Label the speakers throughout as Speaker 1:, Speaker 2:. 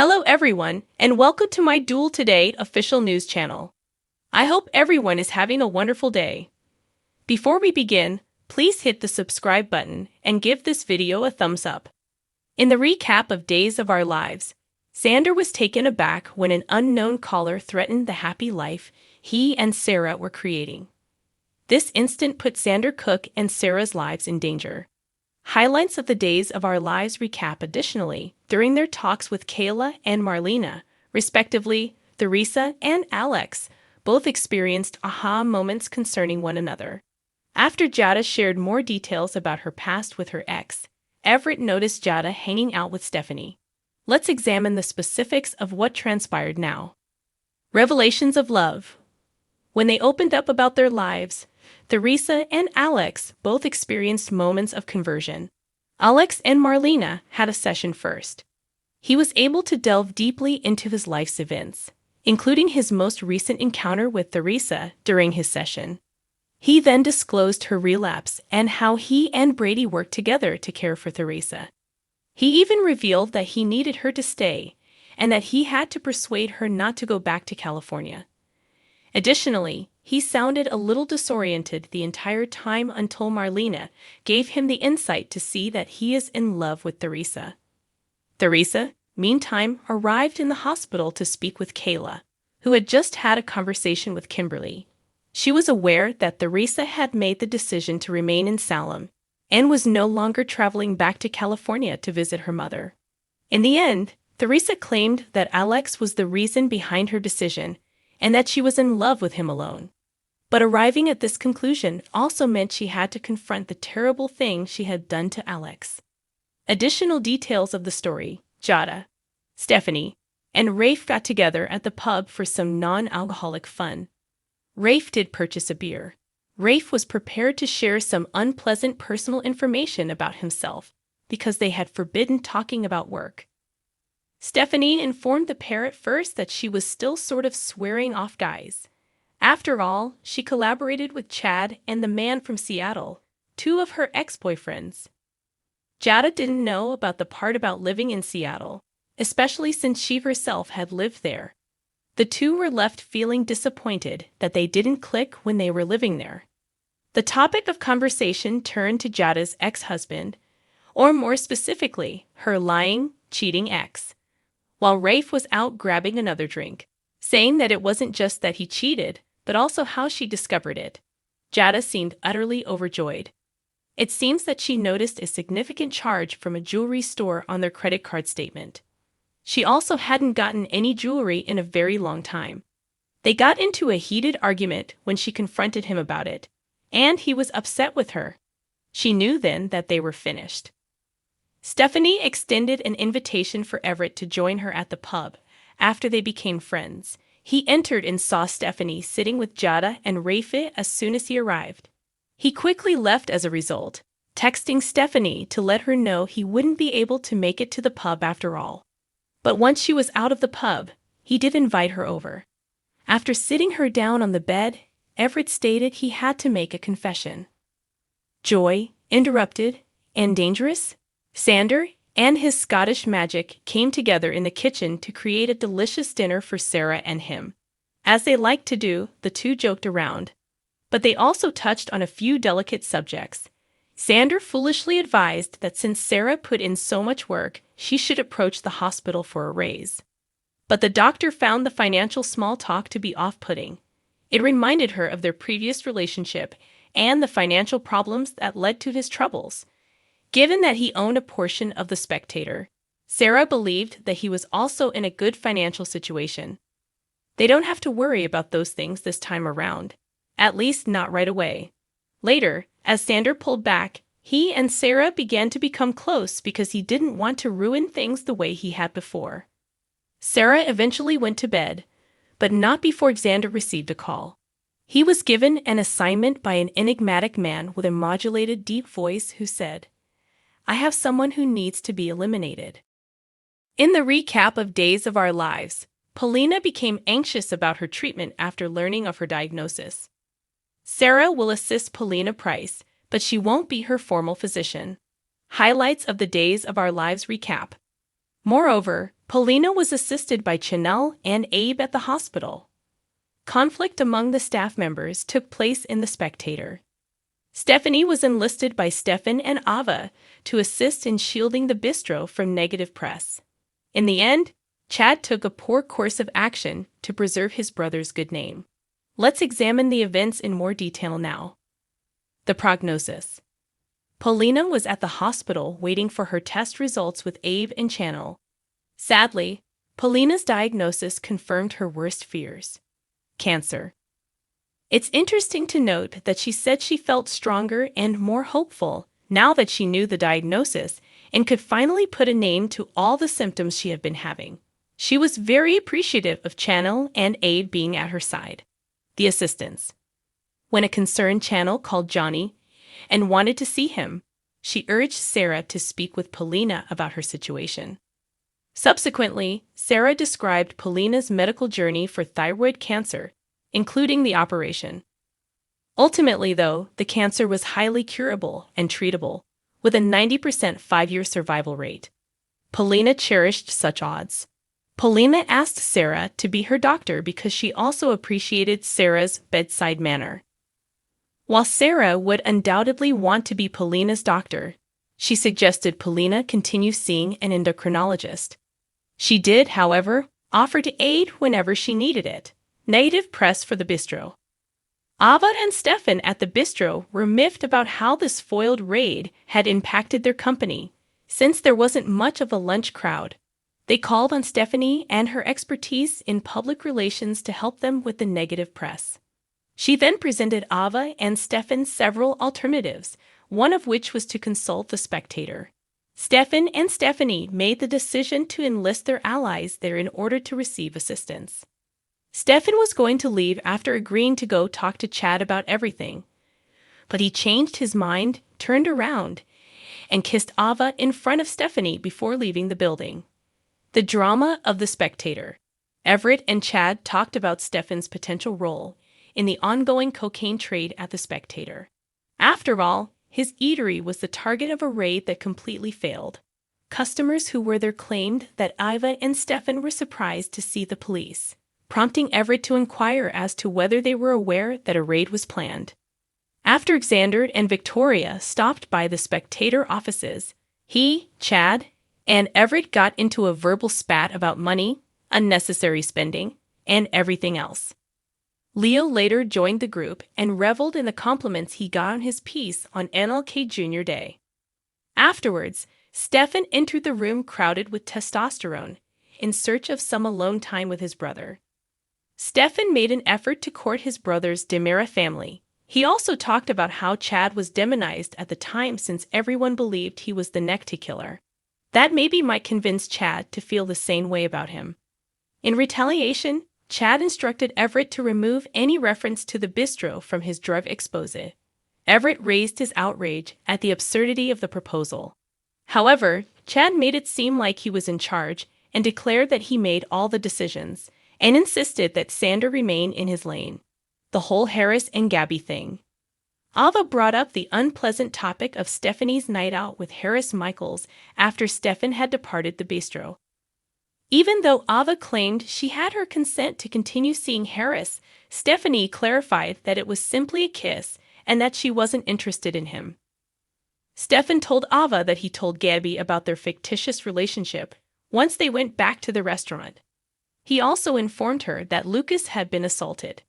Speaker 1: Hello everyone, and welcome to my Duel Today official news channel. I hope everyone is having a wonderful day. Before we begin, please hit the subscribe button and give this video a thumbs up. In the recap of Days of Our Lives, Xander was taken aback when an unknown caller threatened the happy life he and Sarah were creating. This instant put Xander Cook and Sarah's lives in danger. Highlights of the Days of Our Lives recap additionally, during their talks with Kayla and Marlena, respectively, Theresa and Alex, both experienced aha moments concerning one another. After Jada shared more details about her past with her ex, Everett noticed Jada hanging out with Stephanie. Let's examine the specifics of what transpired now. Revelations of love. When they opened up about their lives, Theresa and Alex both experienced moments of conversion. Alex and Marlena had a session first. He was able to delve deeply into his life's events, including his most recent encounter with Theresa during his session. He then disclosed her relapse and how he and Brady worked together to care for Theresa. He even revealed that he needed her to stay and that he had to persuade her not to go back to California. Additionally, he sounded a little disoriented the entire time until Marlena gave him the insight to see that he is in love with Theresa. Theresa, meantime, arrived in the hospital to speak with Kayla, who had just had a conversation with Kimberly. She was aware that Theresa had made the decision to remain in Salem and was no longer traveling back to California to visit her mother. In the end, Theresa claimed that Alex was the reason behind her decision and that she was in love with him alone. But arriving at this conclusion also meant she had to confront the terrible thing she had done to Alex. Additional details of the story: Jada, Stephanie, and Rafe got together at the pub for some non-alcoholic fun. Rafe did purchase a beer. Rafe was prepared to share some unpleasant personal information about himself because they had forbidden talking about work. Stephanie informed the pair at first that she was still sort of swearing off guys. After all, she collaborated with Chad and the man from Seattle, two of her ex-boyfriends. Jada didn't know about the part about living in Seattle, especially since she herself had lived there. The two were left feeling disappointed that they didn't click when they were living there. The topic of conversation turned to Jada's ex-husband, or more specifically, her lying, cheating ex. While Rafe was out grabbing another drink, saying that it wasn't just that he cheated, but also how she discovered it. Jada seemed utterly overjoyed. It seems that she noticed a significant charge from a jewelry store on their credit card statement. She also hadn't gotten any jewelry in a very long time. They got into a heated argument when she confronted him about it, and he was upset with her. She knew then that they were finished. Stephanie extended an invitation for Everett to join her at the pub. After they became friends, he entered and saw Stephanie sitting with Jada and Rafe as soon as he arrived. He quickly left as a result, texting Stephanie to let her know he wouldn't be able to make it to the pub after all. But once she was out of the pub, he did invite her over. After sitting her down on the bed, Everett stated he had to make a confession. Joy, interrupted, and dangerous? Xander and his Scottish magic came together in the kitchen to create a delicious dinner for Sarah and him. As they liked to do, the two joked around. But they also touched on a few delicate subjects. Xander foolishly advised that since Sarah put in so much work, she should approach the hospital for a raise. But the doctor found the financial small talk to be off-putting. It reminded her of their previous relationship and the financial problems that led to his troubles. Given that he owned a portion of The Spectator, Sarah believed that he was also in a good financial situation. They don't have to worry about those things this time around, at least not right away. Later, as Xander pulled back, he and Sarah began to become close because he didn't want to ruin things the way he had before. Sarah eventually went to bed, but not before Xander received a call. He was given an assignment by an enigmatic man with a modulated deep voice who said, "I have someone who needs to be eliminated." In the recap of Days of Our Lives, Paulina became anxious about her treatment after learning of her diagnosis. Sarah will assist Paulina Price, but she won't be her formal physician. Highlights of the Days of Our Lives recap. Moreover, Marlena was assisted by Chanel and Abe at the hospital. Conflict among the staff members took place in The Spectator. Stephanie was enlisted by Stefan and Ava to assist in shielding the bistro from negative press. In the end, Chad took a poor course of action to preserve his brother's good name. Let's examine the events in more detail now. The prognosis. Marlena was at the hospital waiting for her test results with Abe and Chanel. Sadly, Marlena's diagnosis confirmed her worst fears: cancer. It's interesting to note that she said she felt stronger and more hopeful now that she knew the diagnosis and could finally put a name to all the symptoms she had been having. She was very appreciative of Chanel and Abe being at her side. The assistants. When a concerned Chanel called Johnny and wanted to see him, she urged Sarah to speak with Marlena about her situation. Subsequently, Sarah described Marlena's medical journey for thyroid cancer, including the operation. Ultimately, though, the cancer was highly curable and treatable, with a 90% 5-year survival rate. Marlena cherished such odds. Marlena asked Sarah to be her doctor because she also appreciated Sarah's bedside manner. While Sarah would undoubtedly want to be Marlena's doctor, she suggested Marlena continue seeing an endocrinologist. She did, however, offer to aid whenever she needed it. Negative press for the bistro. Ava and Stefan at the bistro were miffed about how this foiled raid had impacted their company, since there wasn't much of a lunch crowd. They called on Stephanie and her expertise in public relations to help them with the negative press. She then presented Ava and Stefan several alternatives, one of which was to consult The Spectator. Stefan and Stephanie made the decision to enlist their allies there in order to receive assistance. Stefan was going to leave after agreeing to go talk to Chad about everything, but he changed his mind, turned around, and kissed Ava in front of Stephanie before leaving the building. The drama of The Spectator. Everett and Chad talked about Stefan's potential role in the ongoing cocaine trade at The Spectator. After all, his eatery was the target of a raid that completely failed. Customers who were there claimed that Ava and Stefan were surprised to see the police, prompting Everett to inquire as to whether they were aware that a raid was planned. After Xander and Victoria stopped by The Spectator offices, he, Chad, and Everett got into a verbal spat about money, unnecessary spending, and everything else. Leo later joined the group and reveled in the compliments he got on his piece on MLK Jr. Day. Afterwards, Stefan entered the room crowded with testosterone, in search of some alone time with his brother. Stefan made an effort to court his brother's Demera family. He also talked about how Chad was demonized at the time since everyone believed he was the necktie killer. That maybe might convince Chad to feel the same way about him. In retaliation, Chad instructed Everett to remove any reference to the bistro from his drug expose. Everett raised his outrage at the absurdity of the proposal. However, Chad made it seem like he was in charge and declared that he made all the decisions, and insisted that Xander remain in his lane. The whole Harris and Gabby thing. Ava brought up the unpleasant topic of Stephanie's night out with Harris Michaels after Stefan had departed the bistro. Even though Ava claimed she had her consent to continue seeing Harris, Stephanie clarified that it was simply a kiss and that she wasn't interested in him. Stefan told Ava that he told Gabby about their fictitious relationship once they went back to the restaurant. He also informed her that Lucas had been assaulted.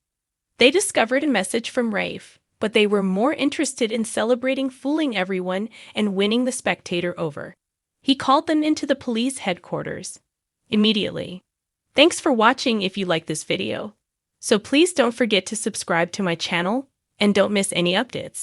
Speaker 1: They discovered a message from Rafe, but they were more interested in celebrating fooling everyone and winning The Spectator over. He called them into the police headquarters immediately. Thanks for watching if you like this video. So please don't forget to subscribe to my channel and don't miss any updates.